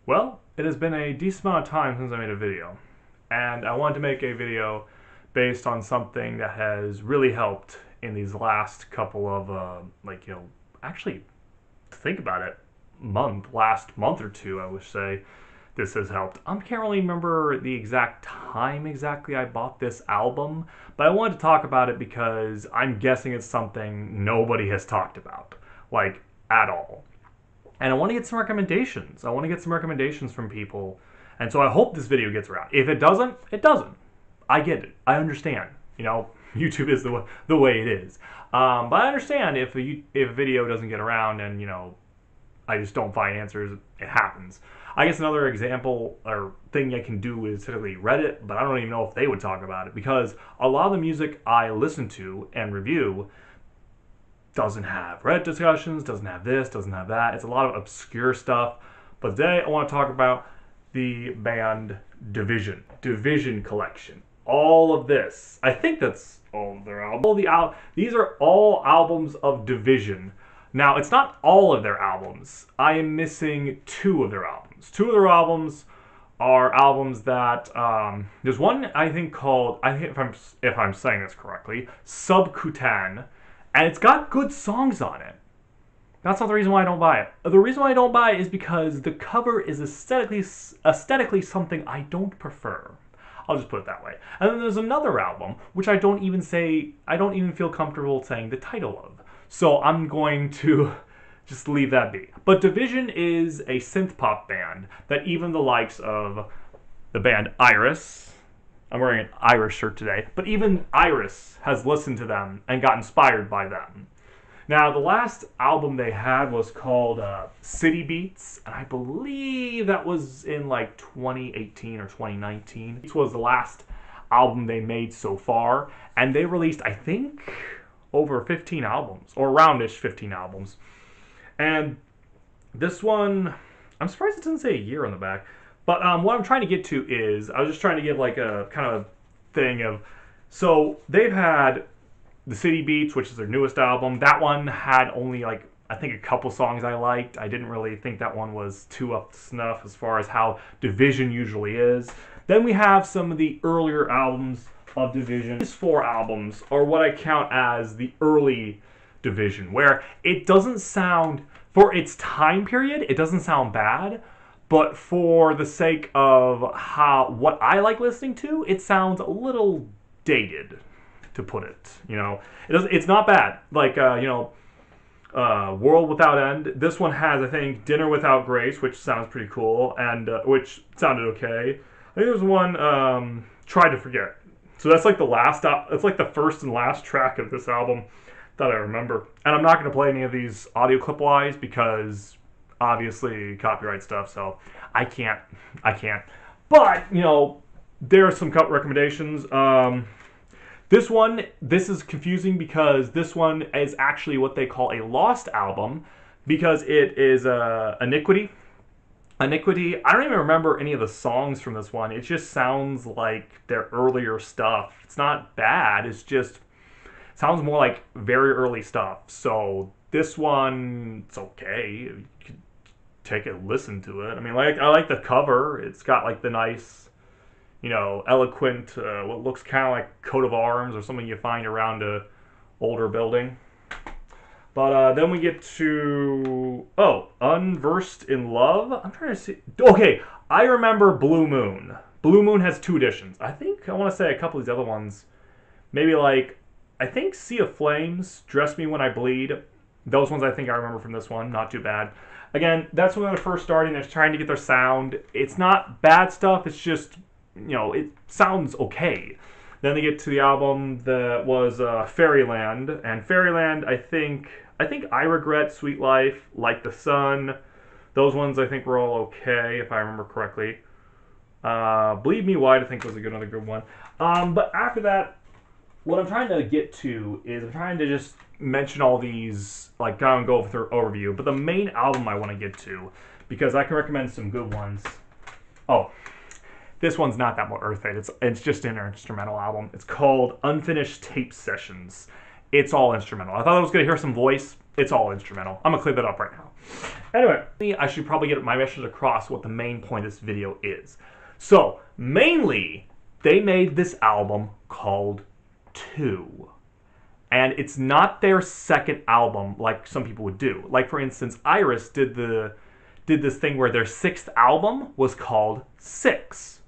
Well, it has been a decent amount of time since I made a video, and I wanted to make a video based on something that has really helped in these last couple of, actually, to think about it, last month or two, I would say this has helped. I can't really remember the exact time exactly I bought this album, but I wanted to talk about it because I'm guessing it's something nobody has talked about, like, at all. And I want to get some recommendations. I want to get some recommendations from people. And so I hope this video gets around. If it doesn't, it doesn't. I get it. I understand. YouTube is the way it is. But I understand if a video doesn't get around and, I just don't find answers, it happens. I guess another example or thing I can do is typically Reddit, but I don't even know if they would talk about it because a lot of the music I listen to and review doesn't have Reddit discussions, doesn't have this, doesn't have that. It's a lot of obscure stuff. But today I want to talk about the band Division. Division Collection. All of this. I think that's all of their albums. These are all albums of Division. Now, it's not all of their albums. I am missing two of their albums. Two of their albums are albums that there's one I think called, if I'm saying this correctly, Subcutane. And it's got good songs on it. That's not the reason why I don't buy it. The reason why I don't buy it is because the cover is aesthetically something I don't prefer. I'll just put it that way. And then there's another album, which I don't even feel comfortable saying the title of. So I'm going to just leave that be. But Division is a synth pop band that even the likes of the band Iris, I'm wearing an Iris shirt today, but even Iris has listened to them and got inspired by them. Now, the last album they had was called City Beats, and I believe that was in like 2018 or 2019. This was the last album they made so far, and they released, I think, over 15 albums, or around-ish 15 albums. And this one, I'm surprised it doesn't say a year on the back. But what I'm trying to get to is, I was just trying to give like a kind of thing of, so they've had the City Beats, which is their newest album. That one had only like, I think a couple songs I liked. I didn't really think that one was too up to snuff as far as how Division usually is. Then we have some of the earlier albums of Division. These four albums are what I count as the early Division, where it doesn't sound, for its time period, it doesn't sound bad. But for the sake of what I like listening to, it sounds a little dated, to put it. It's not bad. Like World Without End. This one has, I think, Dinner Without Grace, which sounds pretty cool, and which sounded okay. I think there's one Try to Forget. So that's like it's like the first and last track of this album that I remember. And I'm not going to play any of these audio clip-wise because obviously copyright stuff, so I can't. But, there are some recommendations. This is confusing because this one is actually what they call a lost album because it is Iniquity. Iniquity, I don't even remember any of the songs from this one. It just sounds like their earlier stuff. It's not bad, it sounds more like very early stuff. So this one, it's okay. You could take it, listen to it. I mean, I like the cover. It's got like the nice, eloquent, what looks kind of like coat of arms or something you find around a older building. But then we get to, Unversed in Love. I'm trying to see. Okay, I remember Blue Moon. Blue Moon has two editions. I want to say a couple of these other ones. Maybe I think Sea of Flames, Dress Me When I Bleed. Those ones I think I remember from this one. Not too bad. Again, that's when they were first starting. They're trying to get their sound. It's not bad stuff. It's just, it sounds okay. Then they get to the album that was Fairyland. And Fairyland, I think I Regret, Sweet Life, Like the Sun. Those ones I think were all okay, if I remember correctly. Bleed Me White, I think was another good one. But after that, what I'm trying to get to is I'm trying to just mention all these, like kind of go through overview. But the main album I want to get to, because I can recommend some good ones. Oh, this one's not that more earthy. It's just an instrumental album. It's called Unfinished Tape Sessions. It's all instrumental. I thought I was going to hear some voice. It's all instrumental. I'm going to clear that up right now. Anyway, I should probably get my message across what the main point of this video is. So, mainly, they made this album called 2. And it's not their second album like some people would do. Like, for instance, Iris did this thing where their 6th album was called 6.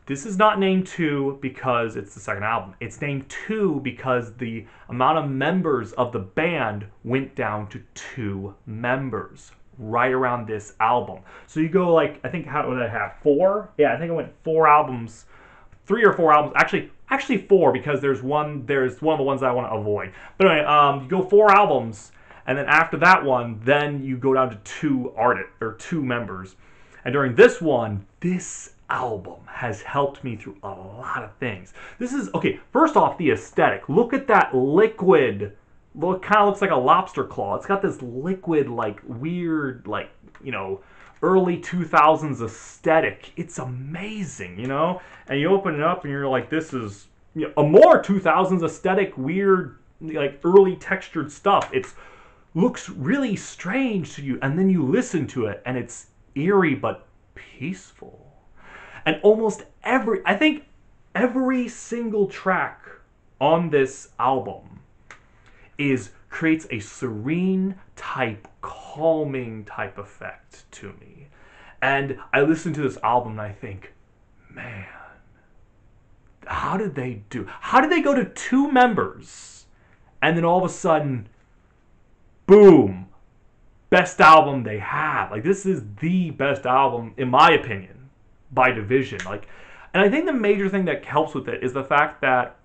This is not named 2 because it's the second album. It's named 2 because the amount of members of the band went down to 2 members right around this album. So you go like, I think, how did I have? 4? Yeah, I think I went 4 albums, 3 or 4 albums. Actually 4, because there's one of the ones that I want to avoid. But anyway, you go 4 albums, and then after that one, then you go down to 2 artists or 2 members. And during this one, this album has helped me through a lot of things. This is, okay, first off, the aesthetic. Look at that liquid. Well, it kind of looks like a lobster claw. It's got this liquid, like, weird, like, you know, early 2000s aesthetic. It's amazing, you know? And you open it up and you're like, this is, you know, a more 2000s aesthetic, weird, like, early textured stuff. It looks really strange to you, and then you listen to it, and it's eerie but peaceful. And almost I think every single track on this album creates a serene type, calming type effect to me. And I listen to this album and I think, man, how did they go to 2 members and then all of a sudden, boom, best album they have. Like, this is the best album, in my opinion, by division. Like, and I think the major thing that helps with it is the fact that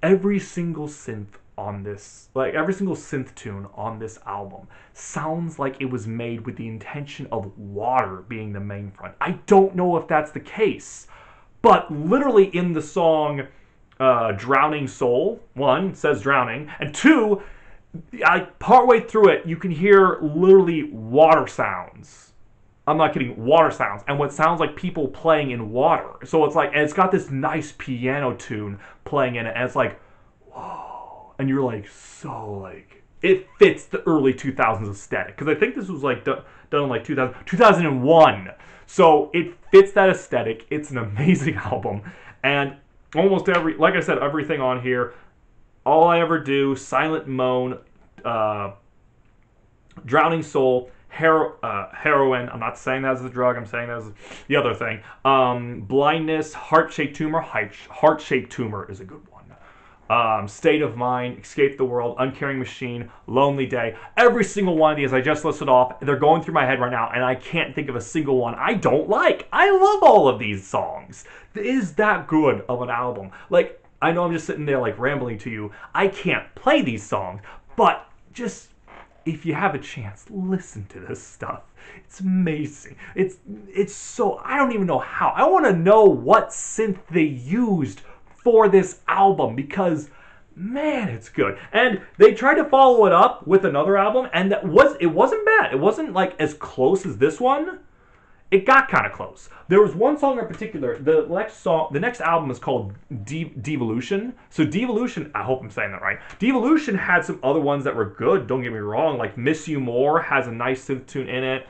every single synth on this, like every single synth tune on this album sounds like it was made with the intention of water being the main front. I don't know if that's the case, but literally in the song Drowning Soul, 1 says drowning, and 2, partway through it, you can hear literally water sounds. I'm not kidding, water sounds, and what sounds like people playing in water. So it's like, and it's got this nice piano tune playing in it, and it's like, whoa, and you're like, so like, it fits the early 2000s aesthetic, because I think this was like done in like 2001, so it fits that aesthetic. It's an amazing album, and almost like I said, everything on here, All I Ever Do, Silent Moan, Drowning Soul, heroin. I'm not saying that as a drug. I'm saying that as the other thing. Blindness, Heart-Shaped Tumor. Heart-Shaped Tumor is a good one. State of Mind, Escape the World, Uncaring Machine, Lonely Day. Every single one of these I just listed off, they're going through my head right now, and I can't think of a single one I don't like. I love all of these songs. It is that good of an album. Like, I know I'm just sitting there like rambling to you. I can't play these songs, but just, if you have a chance, listen to this stuff. It's amazing. It's so, I don't even know how. I want to know what synth they used for this album, because man, it's good. And they tried to follow it up with another album, and it wasn't bad. It wasn't like as close as this one. It got kind of close. There was one song in particular. The next album is called Devolution. So Devolution, I hope I'm saying that right. Devolution had some other ones that were good. Don't get me wrong. Like Miss You More has a nice synth tune in it.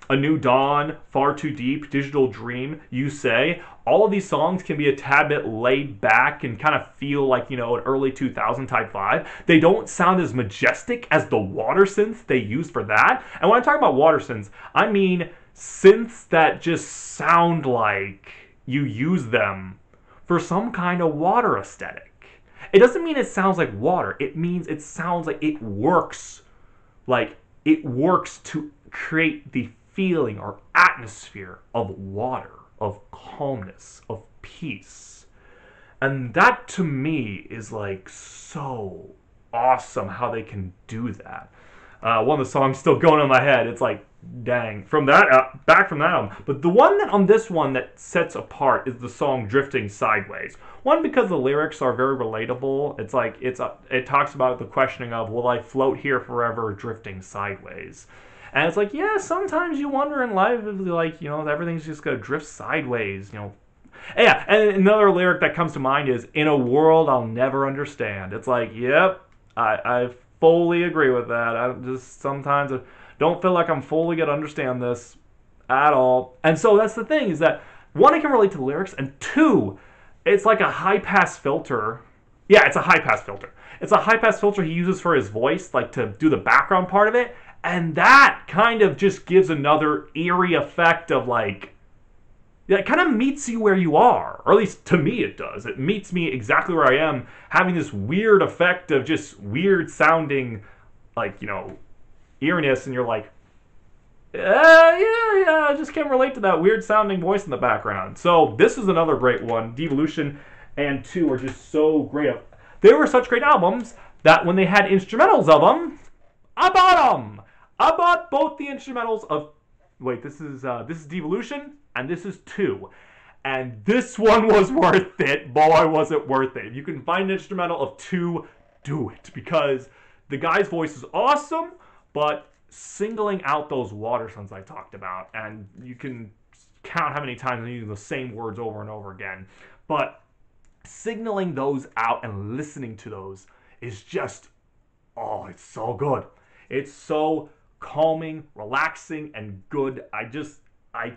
A New Dawn, Far Too Deep, Digital Dream, You Say. All of these songs can be a tad bit laid back and kind of feel like, you know, an early 2000 type vibe. They don't sound as majestic as the water synths they used for that. And when I talk about water synths, I mean synths that just sound like you use them for some kind of water aesthetic. It doesn't mean it sounds like water. It means it sounds like it works to create the feeling or atmosphere of water, of calmness, of peace. And that to me is like so awesome how they can do that. One of the songs still going in my head. It's like, dang, from that back from that album. But the one that on this one that sets apart is the song Drifting Sideways. One, because the lyrics are very relatable. It's like it talks about the questioning of, will I float here forever drifting sideways? And it's like, yeah, sometimes you wonder in life if, like, you know, everything's just gonna drift sideways, you know. Yeah, and another lyric that comes to mind is, in a world I'll never understand. It's like, yep, I've fully agree with that. I just sometimes don't feel like I'm fully gonna understand this at all. And so that's the thing is that one, I can relate to the lyrics, and two, it's like a high pass filter. Yeah, it's a high pass filter. It's a high pass filter he uses for his voice, like to do the background part of it, and that kind of just gives another eerie effect of like, yeah, it kind of meets you where you are, or at least to me it does. It meets me exactly where I am, having this weird effect of just weird sounding, like, eeriness, and you're like, yeah, I just can't relate to that weird sounding voice in the background. So this is another great one. Devolution and 2 are just so great. They were such great albums that when they had instrumentals of them, I bought them. I bought both the instrumentals of. Wait, this is Devolution and this is 2. And this one was worth it. Boy, was it worth it. If you can find an instrumental of 2, do it. Because the guy's voice is awesome, but singling out those water sounds I talked about, and you can count how many times I'm using the same words over and over again, but signaling those out and listening to those is just, oh, it's so good. It's so calming, relaxing, and good. I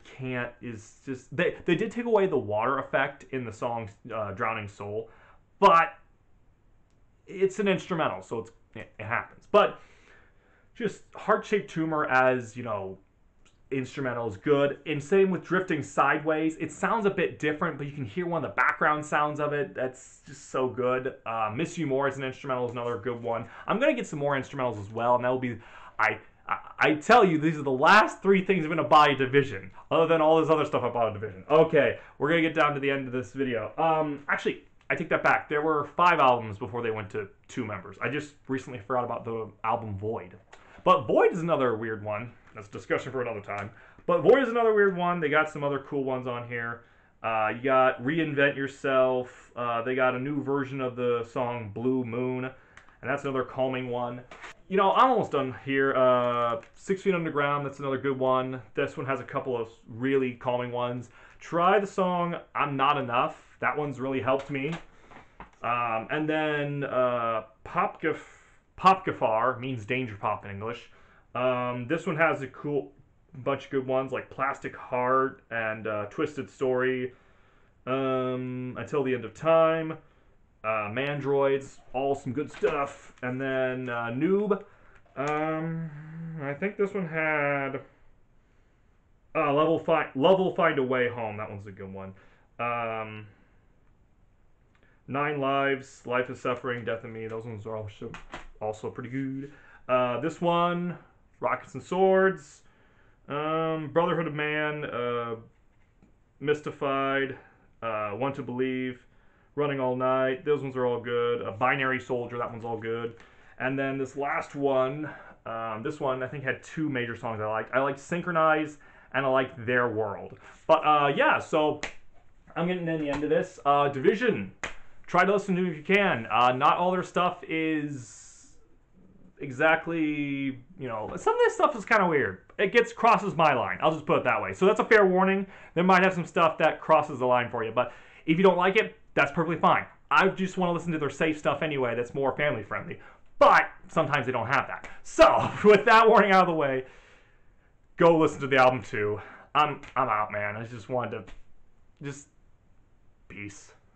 can't, is just, they did take away the water effect in the song Drowning Soul, but it's an instrumental, so it happens. But just Heart-Shaped Tumor as, instrumental is good. And same with Drifting Sideways. It sounds a bit different, but you can hear one of the background sounds of it. That's just so good. Miss You More as an instrumental is another good one. I'm going to get some more instrumentals as well, and that will be, I tell you, these are the last 3 things I'm going to buy at Division, other than all this other stuff I bought at Division. Okay, we're going to get down to the end of this video. Actually, I take that back. There were 5 albums before they went to 2 members. I just recently forgot about the album Void. But Void is another weird one. That's a discussion for another time. But Void is another weird one. They got some other cool ones on here. You got Reinvent Yourself. They got a new version of the song Blue Moon. And that's another calming one. I'm almost done here. 6 Feet Underground, that's another good one. This one has a couple of really calming ones. Try the song I'm Not Enough. That one's really helped me. And then Popgafar means danger pop in English. This one has a cool bunch of good ones like Plastic Heart and Twisted Story. Until the End of Time. Mandroids, all some good stuff. And then Noob. I think this one had Level Find a Way Home. That one's a good one. 9 Lives, Life is Suffering, Death and Me. Those ones are also pretty good. This one, Rockets and Swords, Brotherhood of Man, Mystified, Want to Believe, Running All Night. Those ones are all good. Binary Soldier, that one's all good. And then this last one, this one I think had 2 major songs I liked. I liked Synchronize and I liked Their World. But yeah, so I'm getting to the end of this. Division. Try to listen to it if you can. Not all their stuff is exactly, some of this stuff is kind of weird. It crosses my line. I'll just put it that way. So that's a fair warning. They might have some stuff that crosses the line for you. But if you don't like it, that's perfectly fine. I just want to listen to their safe stuff anyway that's more family friendly. But sometimes they don't have that. So with that warning out of the way, go listen to the album too. I'm out, man. I just wanted to peace.